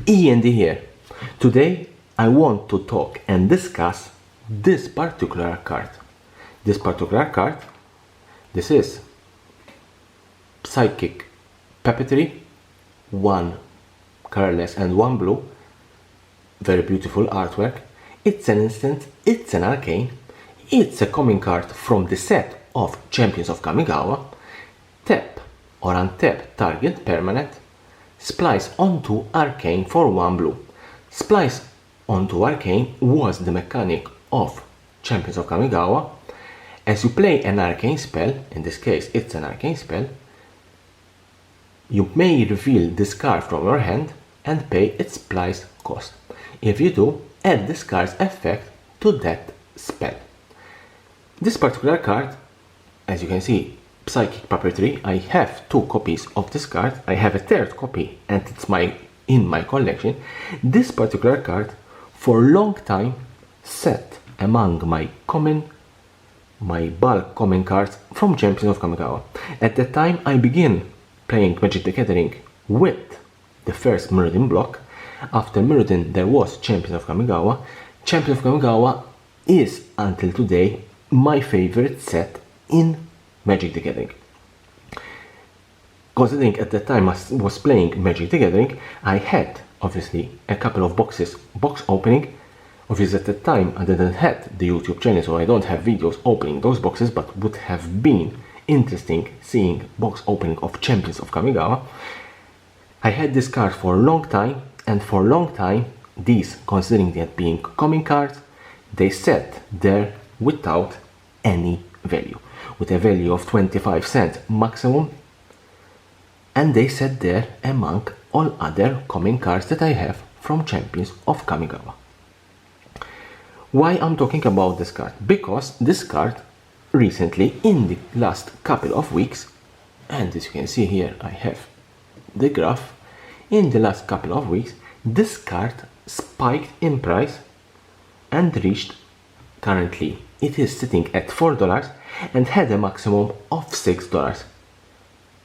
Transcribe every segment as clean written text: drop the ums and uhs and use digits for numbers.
E.N.D here. Today I want to talk and discuss this particular card. This is Psychic Puppetry, one colorless and one blue. Very beautiful artwork. It's an instant, it's an arcane, it's a common card from the set of Champions of Kamigawa. Tap or untap target permanent, splice onto arcane for one blue. Splice onto arcane was the mechanic of Champions of Kamigawa. As you play an arcane spell, in this case it's an arcane spell, you may reveal this card from your hand and pay its splice cost. If you do, add this card's effect to that spell. This particular card, as you can see, Psychic Puppetry, I have 2 copies of this card. I have a third copy and it's in my collection. This particular card for a long time sat among my bulk common cards from Champions of Kamigawa. At that time I began playing Magic the Gathering with the first Mirrodin block. After Mirrodin there was Champions of Kamigawa. Champions of Kamigawa is until today my favorite set in Magic the Gathering. Considering at that time I was playing Magic the Gathering, I had obviously a couple of box opening. Obviously at that time I didn't have the YouTube channel, so I don't have videos opening those boxes, but would have been interesting seeing box opening of Champions of Kamigawa. I had this card for a long time, and for a long time these, considering that being common cards, they sat there without any value, with a value of 25 cents maximum, and they sat there among all other common cards that I have from Champions of Kamigawa. Why I'm talking about this card? Because this card recently, in the last couple of weeks, and as you can see here I have the graph, in the last couple of weeks this card spiked in price and reached, currently it is sitting at $4 and had a maximum of $6.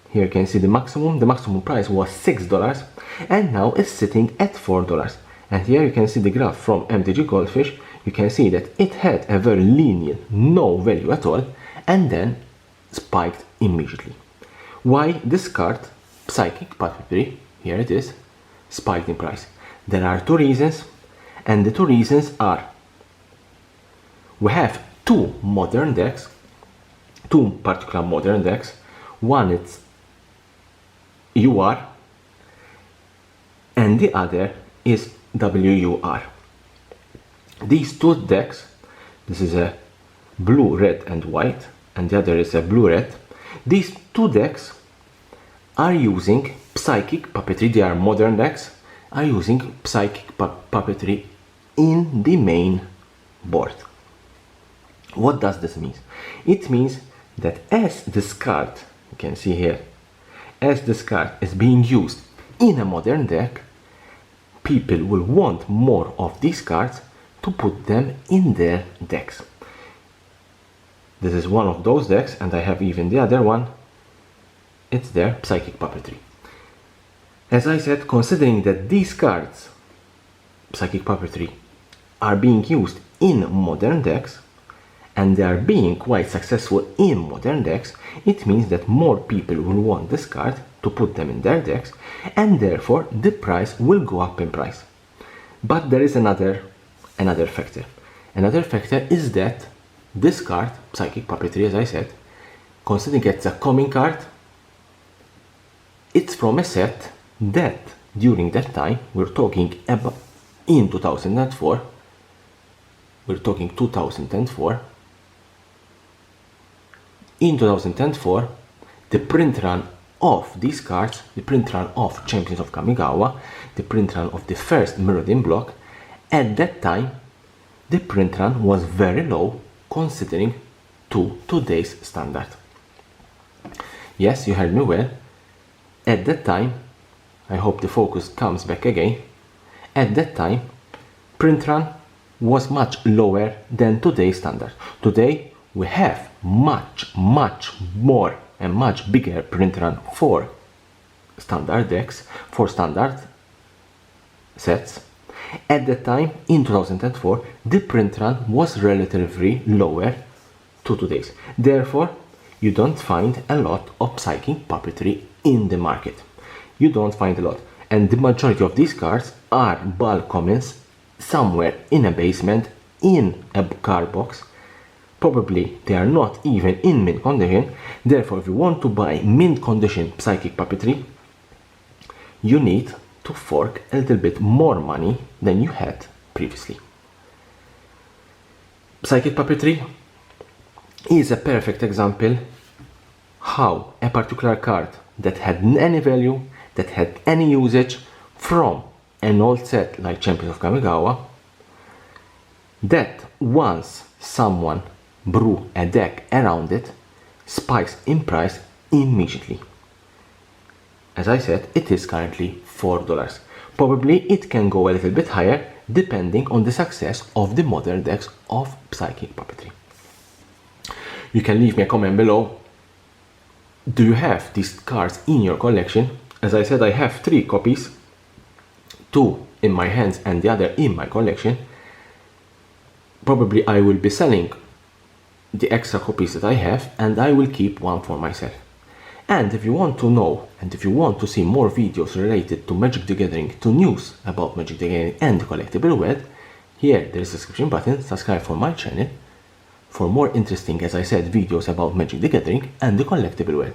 Here you can see the maximum price was $6 and now is sitting at $4. And here you can see the graph from MTG Goldfish. You can see that it had a very linear, no value at all, and then spiked immediately. Why this card, Psychic Puppetry, here it is, spiked in price? There are 2 reasons, and the 2 reasons are: we have 2 modern decks, 2 particular modern decks. One is UR and the other is WUR. These 2 decks, this is a blue, red and white, and the other is a blue, red. These 2 decks are using Psychic Puppetry. They are modern decks, are using Psychic Puppetry in the main board. What does this mean? It means that as this card, you can see here, as this card is being used in a modern deck, people will want more of these cards to put them in their decks. This is one of those decks, and I have even the other one. It's there, Psychic Puppetry. As I said, considering that these cards, Psychic Puppetry, are being used in modern decks, and they are being quite successful in modern decks, it means that more people will want this card to put them in their decks, and therefore the price will go up in price. But there is another factor. Another factor is that this card, Psychic Puppetry, as I said, considering it's a common card, it's from a set that during that time, we're talking about in 2004, we're talking 2004. In 2004, the print run of these cards, the print run of Champions of Kamigawa, the print run of the first Mirrodin block, at that time the print run was very low considering to today's standard. Yes, you heard me well. At that time, I hope the focus comes back again, at that time print run was much lower than today's standard. Today we have much more and much bigger print run for standard decks, for standard sets. At that time, in 2004, the print run was relatively lower to today's. Therefore, you don't find a lot of psychic puppetry in the market. You don't find a lot. And the majority of these cards are bulk commons somewhere in a basement, in a card box. Probably they are not even in mint condition. Therefore, if you want to buy mint condition psychic puppetry, you need to fork a little bit more money than you had previously. Psychic puppetry is a perfect example how a particular card that had any value, that had any usage from an old set like Champions of Kamigawa, that once someone brew a deck around it, spikes in price immediately. As I said, it is currently $4. Probably it can go a little bit higher depending on the success of the modern decks of psychic puppetry. You can leave me a comment below. Do you have these cards in your collection? As I said, I have 3 copies, 2 in my hands and the other in my collection. Probably I will be selling the extra copies that I have, and I will keep one for myself. And if you want to know, and if you want to see more videos related to Magic the Gathering, to news about Magic the Gathering and the collectible world, here there is a subscription button, subscribe for my channel for more interesting, as I said, videos about Magic the Gathering and the collectible world.